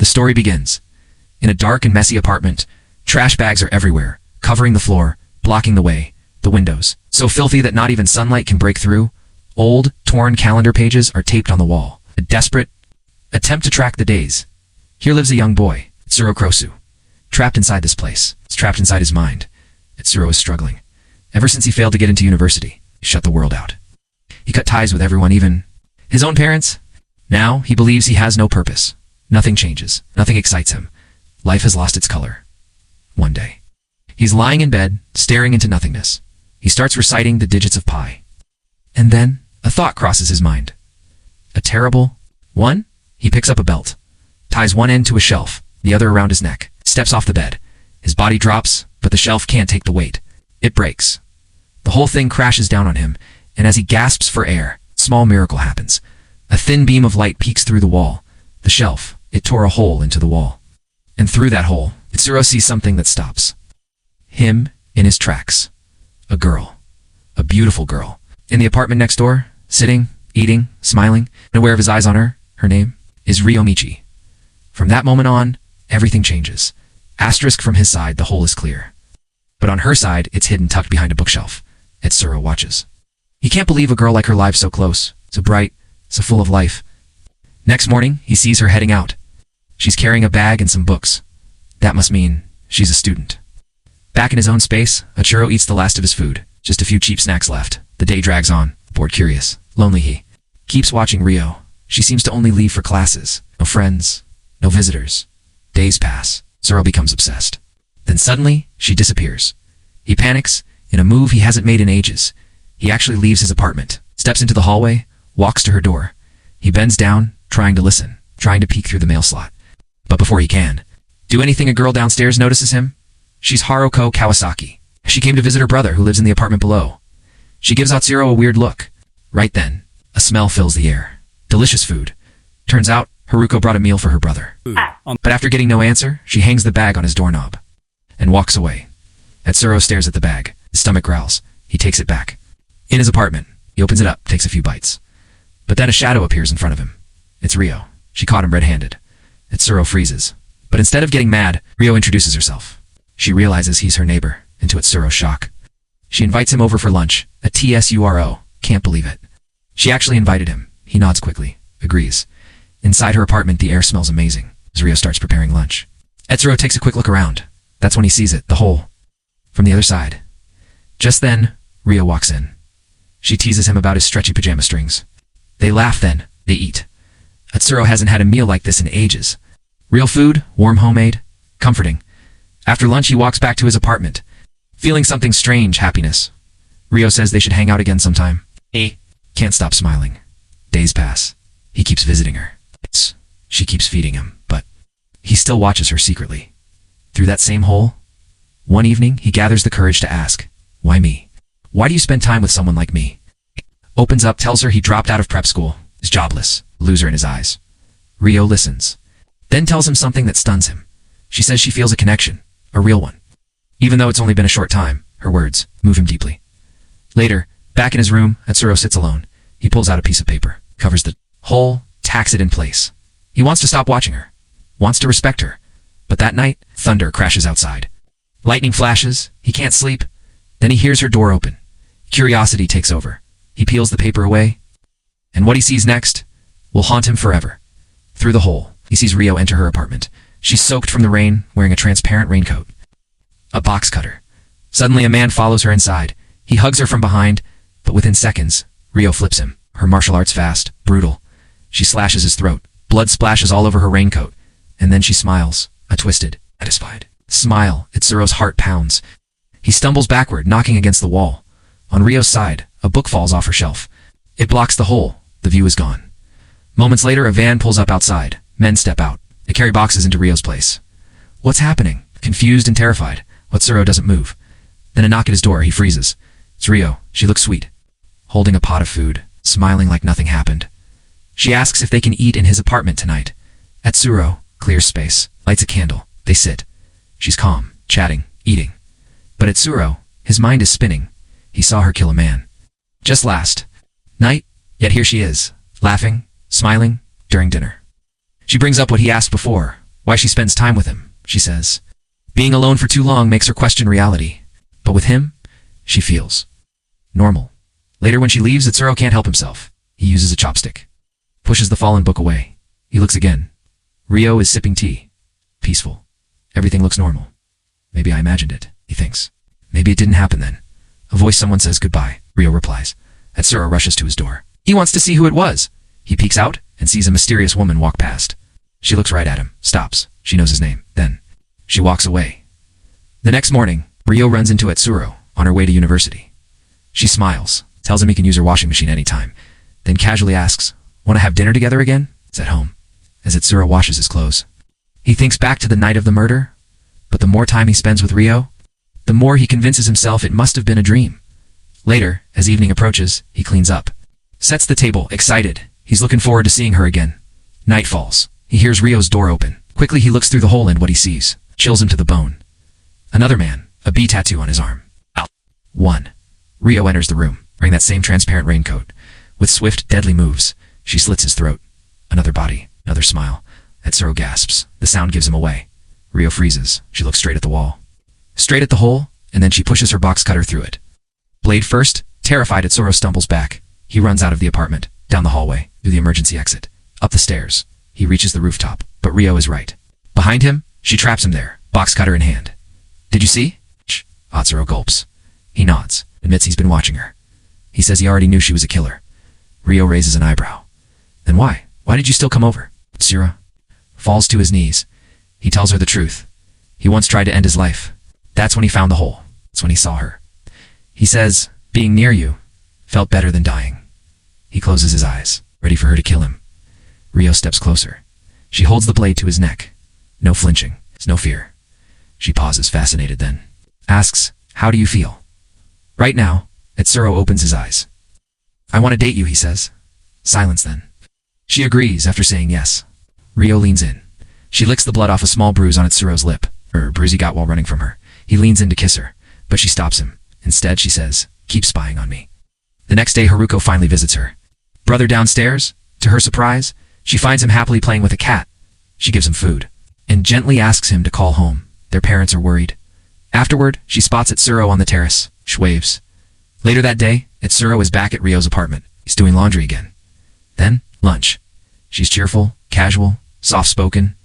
story begins. In a dark and messy apartment, trash bags are everywhere, covering the floor, blocking the way, the windows. So filthy that not even sunlight can break through. Old, torn calendar pages are taped on the wall. A desperate attempt to track the days. Here lives a young boy, Tsuro Krosu. Trapped inside this place. It's trapped inside his mind. Tsuro is struggling. Ever since he failed to get into university, he shut the world out. He cut ties with everyone, even his own parents. Now, he believes he has no purpose. Nothing changes. Nothing excites him. Life has lost its color. One day, he's lying in bed, staring into nothingness. He starts reciting the digits of pi. And then, a thought crosses his mind. A terrible one? He picks up a belt, ties one end to a shelf, the other around his neck, steps off the bed. His body drops, but the shelf can't take the weight. It breaks. The whole thing crashes down on him, and as he gasps for air, a small miracle happens. A thin beam of light peeks through the wall. The shelf, it tore a hole into the wall. And through that hole, Tsuro sees something that stops him in his tracks. A girl. A beautiful girl. In the apartment next door, sitting, eating, smiling, and aware of his eyes on her. Her name is Ryo Michi. From that moment on, everything changes. Asterisk from his side, the hole is clear. But on her side, it's hidden tucked behind a bookshelf. Tsuro watches. He can't believe a girl like her lives so close, so bright, so full of life. Next morning, he sees her heading out. She's carrying a bag and some books. That must mean she's a student. Back in his own space, Tsuro eats the last of his food. Just a few cheap snacks left. The day drags on. Bored, curious, lonely, he keeps watching Ryo. She seems to only leave for classes. No friends. No visitors. Days pass. Tsuro becomes obsessed. Then suddenly, she disappears. He panics, in a move he hasn't made in ages. He actually leaves his apartment, steps into the hallway, walks to her door. He bends down, trying to listen, trying to peek through the mail slot. But before he can do anything, a girl downstairs notices him. She's Haruko Kawasaki. She came to visit her brother, who lives in the apartment below. She gives Tsuro a weird look. Right then, a smell fills the air. Delicious food. Turns out, Haruko brought a meal for her brother. But after getting no answer, she hangs the bag on his doorknob and walks away. Tsuro stares at the bag. His stomach growls. He takes it back. In his apartment, he opens it up, takes a few bites. But then a shadow appears in front of him. It's Ryo. She caught him red-handed. Tsuro freezes. But instead of getting mad, Ryo introduces herself. She realizes he's her neighbor, and to Tsuro's shock, she invites him over for lunch. A TSURO. Can't believe it. She actually invited him. He nods quickly. Agrees. Inside her apartment, the air smells amazing as Ryo starts preparing lunch. Tsuro takes a quick look around. That's when he sees it, the hole, from the other side. Just then, Ryo walks in. She teases him about his stretchy pajama strings. They laugh, then they eat. Tsuro hasn't had a meal like this in ages. Real food, warm, homemade, comforting. After lunch, he walks back to his apartment, feeling something strange, happiness. Ryo says they should hang out again sometime. He can't stop smiling. Days pass. He keeps visiting her. She keeps feeding him, but he still watches her secretly. Through that same hole, one evening, he gathers the courage to ask, "Why me? Why do you spend time with someone like me?" Opens up, tells her he dropped out of prep school, is jobless, loser in his eyes. Ryo listens, then tells him something that stuns him. She says she feels a connection, a real one. Even though it's only been a short time, her words move him deeply. Later, back in his room, Tsuro sits alone. He pulls out a piece of paper, covers the hole, tacks it in place. He wants to stop watching her, wants to respect her. But that night, thunder crashes outside. Lightning flashes, he can't sleep. Then he hears her door open. Curiosity takes over. He peels the paper away, and what he sees next will haunt him forever. Through the hole, he sees Ryo enter her apartment. She's soaked from the rain, wearing a transparent raincoat. A box cutter. Suddenly a man follows her inside. He hugs her from behind, but within seconds, Ryo flips him. Her martial arts fast, brutal. She slashes his throat. Blood splashes all over her raincoat. And then she smiles, a twisted, satisfied smile. Tsuro's heart pounds. He stumbles backward, knocking against the wall. On Ryo's side, a book falls off her shelf. It blocks the hole. The view is gone. Moments later, a van pulls up outside. Men step out. They carry boxes into Ryo's place. What's happening? Confused and terrified, Tsuro doesn't move. Then a knock at his door. He freezes. It's Ryo. She looks sweet, holding a pot of food, smiling like nothing happened. She asks if they can eat in his apartment tonight. Tsuro clears space, lights a candle. They sit. She's calm, chatting, eating. But Tsuro, his mind is spinning. He saw her kill a man just last night, yet here she is, laughing, smiling, during dinner. She brings up what he asked before. why she spends time with him, she says. Being alone for too long makes her question reality. But with him, she feels normal. Later when she leaves, Itsuro can't help himself. He uses a chopstick. Pushes the fallen book away. He looks again. Ryo is sipping tea. Peaceful. Everything looks normal. Maybe I imagined it, he thinks. Maybe it didn't happen then. A voice someone says goodbye, Ryo replies. Itsuro rushes to his door. He wants to see who it was. He peeks out and sees a mysterious woman walk past. She looks right at him, stops. She knows his name. Then, she walks away. The next morning, Ryo runs into Itsuro on her way to university. She smiles, tells him he can use her washing machine anytime, then casually asks, "Want to have dinner together again?" It's at home, as Itsuro washes his clothes. He thinks back to the night of the murder, but the more time he spends with Ryo, the more he convinces himself it must have been a dream. Later, as evening approaches, he cleans up. Sets the table, excited. He's looking forward to seeing her again. Night falls. He hears Ryo's door open. Quickly he looks through the hole and what he sees chills him to the bone. Another man, a bee tattoo on his arm. Out. 1. Ryo enters the room, wearing that same transparent raincoat. With swift, deadly moves, she slits his throat. Another body, another smile. Itsuro gasps. The sound gives him away. Ryo freezes. She looks straight at the wall. Straight at the hole, and then she pushes her box cutter through it. Blade first, terrified, Itsuro stumbles back. He runs out of the apartment, down the hallway, through the emergency exit, up the stairs. He reaches the rooftop, but Ryo is right. Behind him, she traps him there, box cutter in hand. Did you see? Shh. Itsuro gulps. He nods, admits he's been watching her. He says he already knew she was a killer. Ryo raises an eyebrow. Then why? Why did you still come over? Itsuro falls to his knees. He tells her the truth. He once tried to end his life. That's when he found the hole. That's when he saw her. He says, being near you felt better than dying. He closes his eyes, ready for her to kill him. Ryo steps closer. She holds the blade to his neck. No flinching. There's no fear. She pauses, fascinated, then asks, "How do you feel?" Right now, Itsuro opens his eyes. "I want to date you," he says. Silence then. She agrees after saying yes. Ryo leans in. She licks the blood off a small bruise on Itsuro's lip, or bruise he got while running from her. He leans in to kiss her, but she stops him. Instead, she says, "Keep spying on me." The next day, Haruko finally visits her. Brother downstairs, to her surprise, she finds him happily playing with a cat. She gives him food, and gently asks him to call home. Their parents are worried. Afterward, she spots Itsuro on the terrace. She waves. Later that day, Itsuro is back at Ryo's apartment. He's doing laundry again. Then, lunch. She's cheerful, casual, soft-spoken.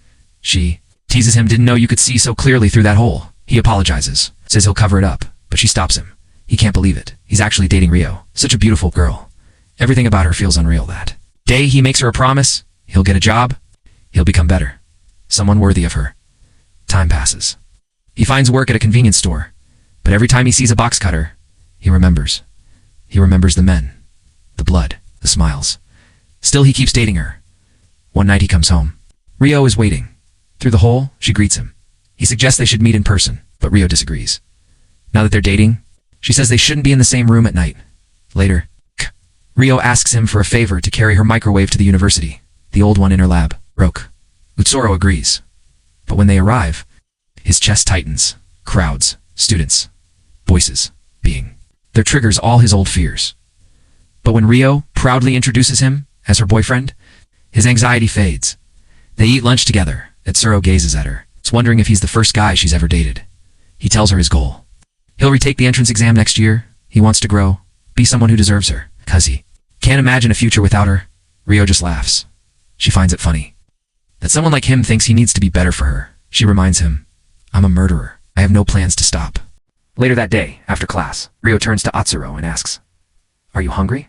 She teases him, "Didn't know you could see so clearly through that hole." He apologizes, says he'll cover it up, but she stops him. He can't believe it. He's actually dating Ryo. Such a beautiful girl. Everything about her feels unreal that day. He makes her a promise. He'll get a job. He'll become better. Someone worthy of her. Time passes. He finds work at a convenience store, but every time he sees a box cutter, he remembers. He remembers the men, the blood, the smiles. Still, he keeps dating her. One night he comes home. Ryo is waiting. Through the hole, she greets him. He suggests they should meet in person, but Ryo disagrees. Now that they're dating, she says they shouldn't be in the same room at night. Later, Ryo asks him for a favor to carry her microwave to the university. The old one in her lab broke. Itsuro agrees. But when they arrive, his chest tightens. Crowds, students, voices, being. There triggers all his old fears. But when Ryo proudly introduces him as her boyfriend, his anxiety fades. They eat lunch together. Itsuro gazes at her, wondering if he's the first guy she's ever dated. He tells her his goal. He'll retake the entrance exam next year. He wants to grow, be someone who deserves her, 'cause he can't imagine a future without her. Ryo just laughs. She finds it funny that someone like him thinks he needs to be better for her. She reminds him, "I'm a murderer. I have no plans to stop." Later that day, after class, Ryo turns to Itsuro and asks, "Are you hungry?"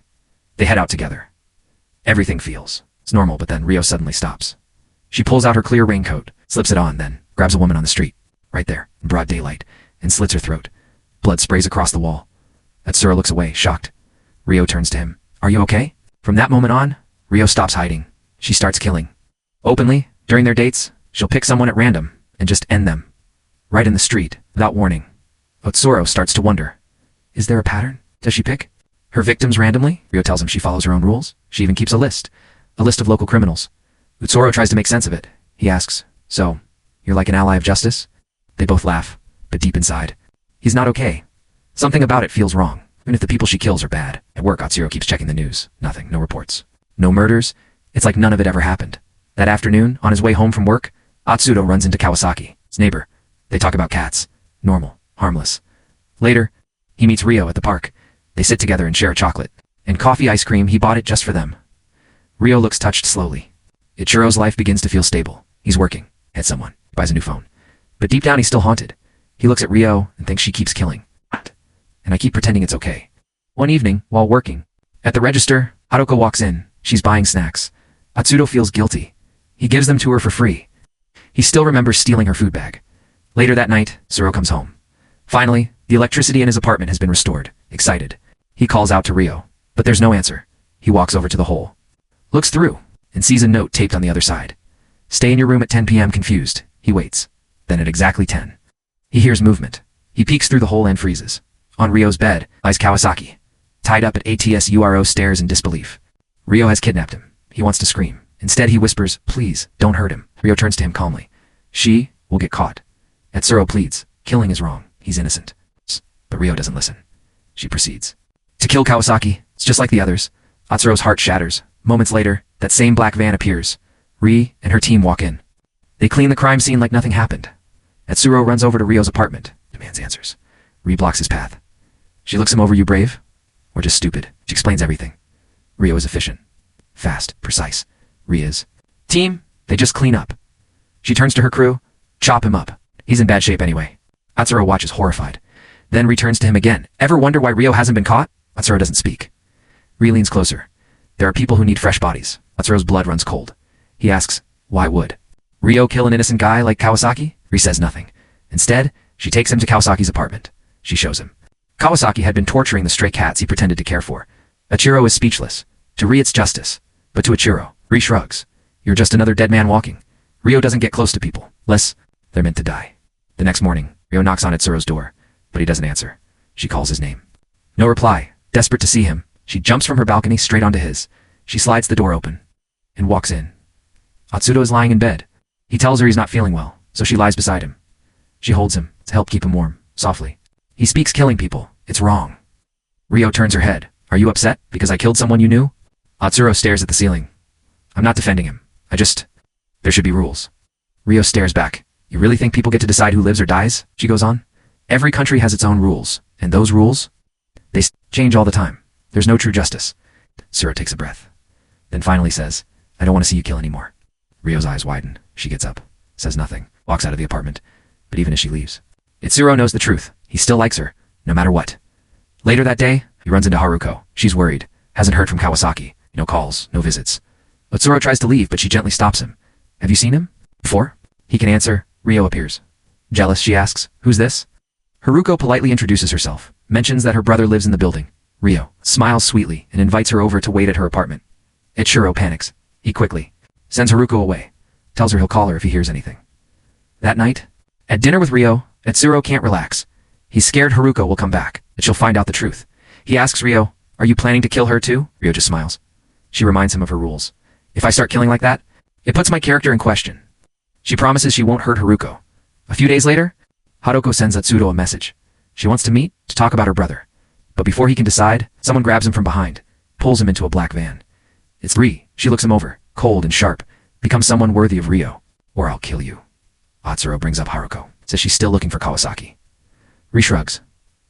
They head out together. Everything feels normal, but then Ryo suddenly stops. She pulls out her clear raincoat, slips it on, then grabs a woman on the street, right there, in broad daylight, and slits her throat. Blood sprays across the wall. Itsuro looks away, shocked. Ryo turns to him. "Are you okay?" From that moment on, Ryo stops hiding. She starts killing. Openly, during their dates, she'll pick someone at random and just end them. Right in the street, without warning. Itsuro starts to wonder. Is there a pattern? Does she pick her victims randomly? Ryo tells him she follows her own rules. She even keeps a list of local criminals. Itsuro tries to make sense of it. He asks, "So, you're like an ally of justice?" They both laugh, but deep inside, he's not okay. Something about it feels wrong, even if the people she kills are bad. At work, Itsuro keeps checking the news. Nothing, no reports. No murders. It's like none of it ever happened. That afternoon, on his way home from work, Atsudo runs into Kawasaki, his neighbor. They talk about cats. Normal. Harmless. Later, he meets Rio at the park. They sit together and share a chocolate. And coffee ice cream he bought it just for them. Rio looks touched slowly. Ichiro's life begins to feel stable. He's working. Had someone. Buys a new phone. But deep down he's still haunted. He looks at Rio and thinks she keeps killing. And I keep pretending it's okay. One evening, while working, at the register, Haruko walks in. She's buying snacks. Atsudo feels guilty. He gives them to her for free. He still remembers stealing her food bag. Later that night, Zoro comes home. Finally, the electricity in his apartment has been restored. Excited. He calls out to Rio, but there's no answer. He walks over to the hole. Looks through, and sees a note taped on the other side. Stay in your room at 10 p.m. confused. He waits. Then at exactly 10. He hears movement. He peeks through the hole and freezes. On Rio's bed lies Kawasaki, tied up at ATSURO stairs in disbelief. Rio has kidnapped him. He wants to scream. Instead he whispers, please, don't hurt him. Rio turns to him calmly. She will get caught. Atsuro pleads, killing is wrong. He's innocent. But Rio doesn't listen. She proceeds. To kill Kawasaki, it's just like the others. Atsuro's heart shatters. Moments later, that same black van appears. Ri and her team walk in. They clean the crime scene like nothing happened. Atsuro runs over to Rio's apartment, demands answers. Ri blocks his path. She looks him over. You brave? Or just stupid? She explains everything. Rio is efficient. Fast. Precise. Ri is. Team, they just clean up. She turns to her crew. Chop him up. He's in bad shape anyway. Atsuro watches horrified. Then returns to him again. Ever wonder why Rio hasn't been caught? Atsuro doesn't speak. Ri leans closer. There are people who need fresh bodies. Atsuro's blood runs cold. He asks, why would Rio kill an innocent guy like Kawasaki? Ri says nothing. Instead, she takes him to Kawasaki's apartment. She shows him. Kawasaki had been torturing the stray cats he pretended to care for. Ichiro is speechless. To Ri it's justice. But to Ichiro, Ri shrugs. You're just another dead man walking. Rio doesn't get close to people. Less, they're meant to die. The next morning, Rio knocks on Atsuro's door, but he doesn't answer. She calls his name. No reply. Desperate to see him, she jumps from her balcony straight onto his. She slides the door open and walks in. Atsudo is lying in bed. He tells her he's not feeling well, so she lies beside him. She holds him to help keep him warm, softly. He speaks killing people. It's wrong. Rio turns her head. Are you upset because I killed someone you knew? Atsuro stares at the ceiling. I'm not defending him. There should be rules. Rio stares back. You really think people get to decide who lives or dies? She goes on. Every country has its own rules, and those rules, they change all the time. There's no true justice. Tsuro takes a breath. Then finally says, I don't want to see you kill anymore. Rio's eyes widen. She gets up, says nothing, walks out of the apartment. But even as she leaves, Itsuro knows the truth. He still likes her, no matter what. Later that day, he runs into Haruko. She's worried. Hasn't heard from Kawasaki. No calls, no visits. Itsuro tries to leave, but she gently stops him. Have you seen him? Before? He can answer. Rio appears. Jealous, she asks. Who's this? Haruko politely introduces herself, mentions that her brother lives in the building. Rio smiles sweetly and invites her over to wait at her apartment. Ichiro panics. He quickly sends Haruko away, tells her he'll call her if he hears anything. That night, at dinner with Rio, Itsuro can't relax. He's scared Haruko will come back, that she'll find out the truth. He asks Rio, are you planning to kill her too? Rio just smiles. She reminds him of her rules. If I start killing like that, it puts my character in question. She promises she won't hurt Haruko. A few days later, Haruko sends Atsudo a message. She wants to meet, to talk about her brother. But before he can decide, someone grabs him from behind, pulls him into a black van. It's Ri. She looks him over, cold and sharp. Become someone worthy of Rio, or I'll kill you. Atsuro brings up Haruko, says she's still looking for Kawasaki. Ri shrugs.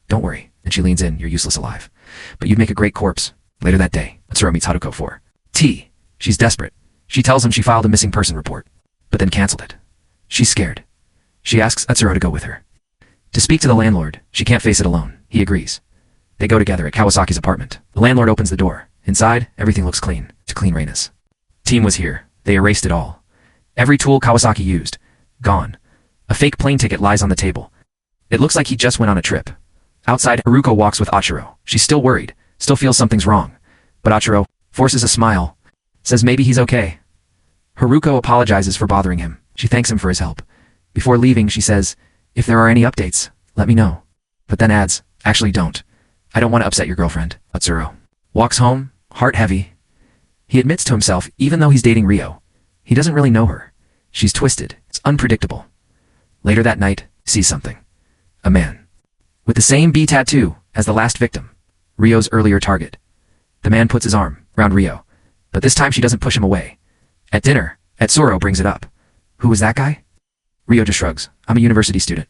Don't worry. And she leans in. You're useless alive. But you'd make a great corpse. Later that day, Atsuro meets Haruko for tea. She's desperate. She tells him she filed a missing person report, but then canceled it. She's scared. She asks Atsuro to go with her. To speak to the landlord, she can't face it alone. He agrees. They go together at Kawasaki's apartment. The landlord opens the door. Inside, everything looks clean. To clean Reina's. Team was here. They erased it all. Every tool Kawasaki used. Gone. A fake plane ticket lies on the table. It looks like he just went on a trip. Outside, Haruko walks with Achiro. She's still worried. Still feels something's wrong. But Achiro forces a smile. Says maybe he's okay. Haruko apologizes for bothering him. She thanks him for his help. Before leaving, she says, if there are any updates, let me know. But then adds, actually don't. I don't want to upset your girlfriend. Atsuro walks home, heart heavy. He admits to himself, even though he's dating Rio, he doesn't really know her. She's twisted. It's unpredictable. Later that night, sees something. A man. With the same B tattoo as the last victim. Rio's earlier target. The man puts his arm around Rio, but this time she doesn't push him away. At dinner, Atsuro brings it up. Who was that guy? Rio just shrugs. I'm a university student.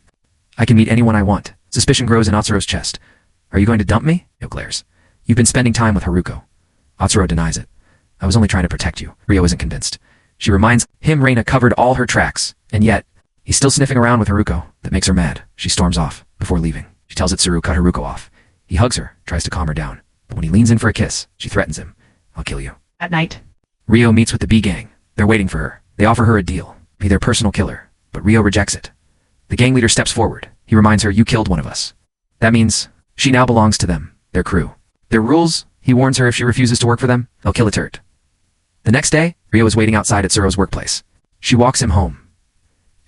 I can meet anyone I want. Suspicion grows in Atsuro's chest. Are you going to dump me? Rio glares. You've been spending time with Haruko. Atsuro denies it. I was only trying to protect you. Rio isn't convinced. She reminds him Reina covered all her tracks, and yet, he's still sniffing around with Haruko. That makes her mad. She storms off, before leaving. She tells Atsuro cut Haruko off. He hugs her, tries to calm her down. But when he leans in for a kiss, she threatens him. I'll kill you. At night, Rio meets with the B gang. They're waiting for her. They offer her a deal. Be their personal killer. But Rio rejects it. The gang leader steps forward. He reminds her, you killed one of us. That means she now belongs to them, their crew. Their rules, he warns her if she refuses to work for them, they'll kill a turd. The next day, Rio is waiting outside Atsuro's workplace. She walks him home.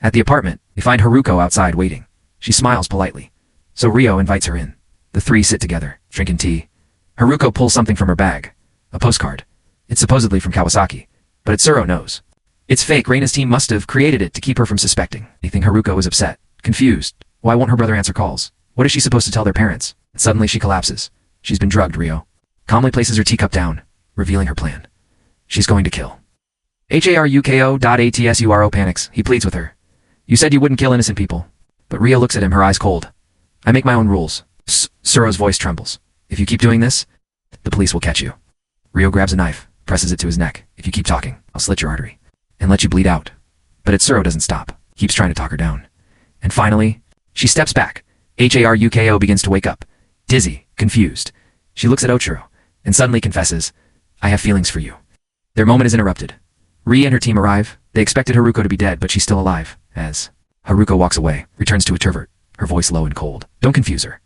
At the apartment, they find Haruko outside waiting. She smiles politely. So Rio invites her in. The three sit together, drinking tea. Haruko pulls something from her bag. A postcard. It's supposedly from Kawasaki. But Atsuro knows. It's fake. Reina's team must have created it to keep her from suspecting. They think Haruko is upset, confused. Why won't her brother answer calls? What is she supposed to tell their parents? Suddenly she collapses. She's been drugged, Rio. Calmly places her teacup down, revealing her plan. She's going to kill. Haruko.Atsuro panics. He pleads with her. You said you wouldn't kill innocent people. But Rio looks at him, her eyes cold. I make my own rules. Tsuro's voice trembles. If you keep doing this, the police will catch you. Rio grabs a knife, presses it to his neck. If you keep talking, I'll slit your artery and let you bleed out. But Atsuro doesn't stop. Keeps trying to talk her down. And finally, she steps back. Haruko begins to wake up. Dizzy, confused. She looks at Atsuro and suddenly confesses, I have feelings for you. Their moment is interrupted. Ri and her team arrive. They expected Haruko to be dead, but she's still alive. As Haruko walks away, returns to a turvert, her voice low and cold. Don't confuse her.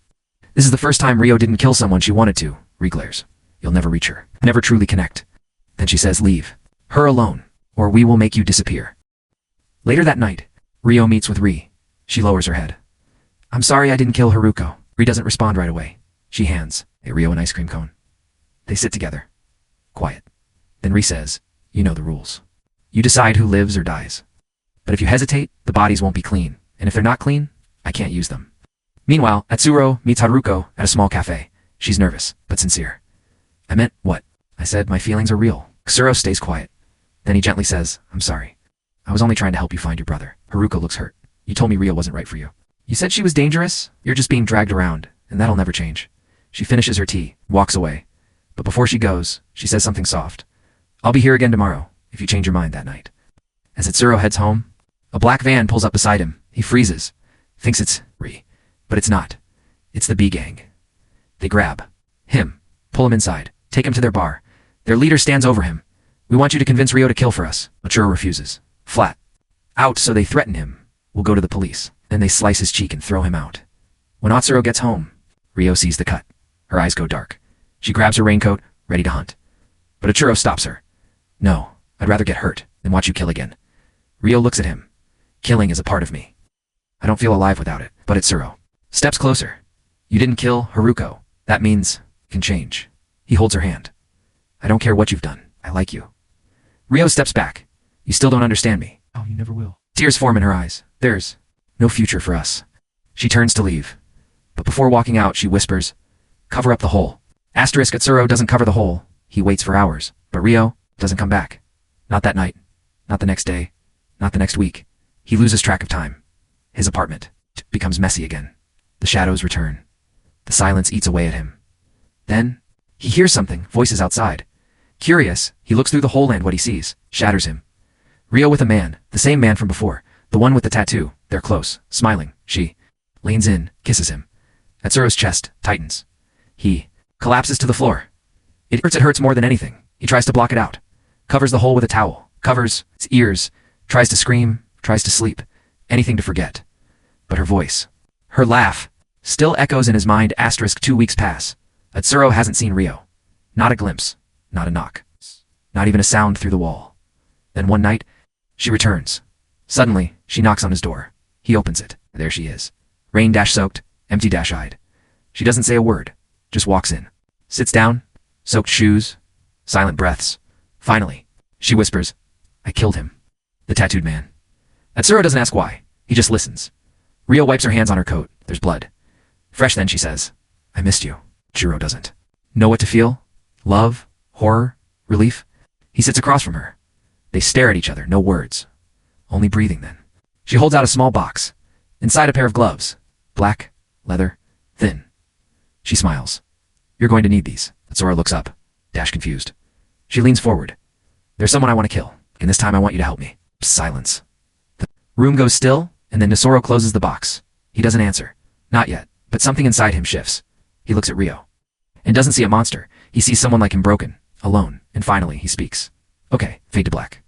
This is the first time Rio didn't kill someone she wanted to. Ri glares. You'll never reach her. Never truly connect. Then she says, leave. Her alone, or we will make you disappear. Later that night, Rio meets with Ri. She lowers her head. I'm sorry I didn't kill Haruko. Ri doesn't respond right away. She hands Rio an ice cream cone. They sit together. Quiet. Then Ri says, you know the rules. You decide who lives or dies. But if you hesitate, the bodies won't be clean. And if they're not clean, I can't use them. Meanwhile, Atsuro meets Haruko at a small cafe. She's nervous, but sincere. I meant what? I said my feelings are real. Atsuro stays quiet. Then he gently says, I'm sorry. I was only trying to help you find your brother. Haruko looks hurt. You told me Rio wasn't right for you. You said she was dangerous? You're just being dragged around, and that'll never change. She finishes her tea, walks away. But before she goes, she says something soft. I'll be here again tomorrow, if you change your mind that night. As Atsuro heads home, a black van pulls up beside him. He freezes. Thinks it's Ri. But it's not. It's the B gang. They grab him, pull him inside, take him to their bar. Their leader stands over him. We want you to convince Rio to kill for us. Atsuro refuses. Flat out, so they threaten him. We'll go to the police. Then they slice his cheek and throw him out. When Atsuro gets home, Rio sees the cut. Her eyes go dark. She grabs her raincoat, ready to hunt. But Atsuro stops her. No, I'd rather get hurt than watch you kill again. Rio looks at him. Killing is a part of me. I don't feel alive without it. But Atsuro steps closer. You didn't kill Haruko. That means can change. He holds her hand. I don't care what you've done. I like you. Rio steps back. You still don't understand me. Oh, you never will. Tears form in her eyes. There's no future for us. She turns to leave. But before walking out, she whispers, cover up the hole. Asterisk Atsuro doesn't cover the hole. He waits for hours. But Rio doesn't come back. Not that night. Not the next day. Not the next week. He loses track of time. His apartment becomes messy again. The shadows return. The silence eats away at him. Then, he hears something, voices outside. Curious, he looks through the hole and what he sees shatters him. Rio with a man, the same man from before, the one with the tattoo. They're close, smiling. She leans in, kisses him. Atsuro's chest tightens. He collapses to the floor. It hurts more than anything. He tries to block it out. Covers the hole with a towel. Covers his ears. Tries to scream. Tries to sleep. Anything to forget. But her voice, her laugh, still echoes in his mind. Asterisk 2 weeks pass. Atsuro hasn't seen Rio. Not a glimpse. Not a knock. Not even a sound through the wall. Then one night, she returns. Suddenly, she knocks on his door. He opens it. There she is. Rain-soaked, empty-eyed. She doesn't say a word. Just walks in. Sits down. Soaked shoes. Silent breaths. Finally, she whispers, I killed him. The tattooed man. Atsuro doesn't ask why. He just listens. Rio wipes her hands on her coat. There's blood. Fresh then, she says, I missed you. Atsuro doesn't know what to feel. Love, horror, relief. He sits across from her. They stare at each other, no words. Only breathing then. She holds out a small box. Inside a pair of gloves. Black, leather, thin. She smiles. You're going to need these. Sora looks up, confused. She leans forward. There's someone I want to kill, and this time I want you to help me. Silence. The room goes still, and then Nesoro closes the box. He doesn't answer. Not yet, but something inside him shifts. He looks at Rio. And doesn't see a monster. He sees someone like him broken, alone, and finally he speaks. Okay, fade to black.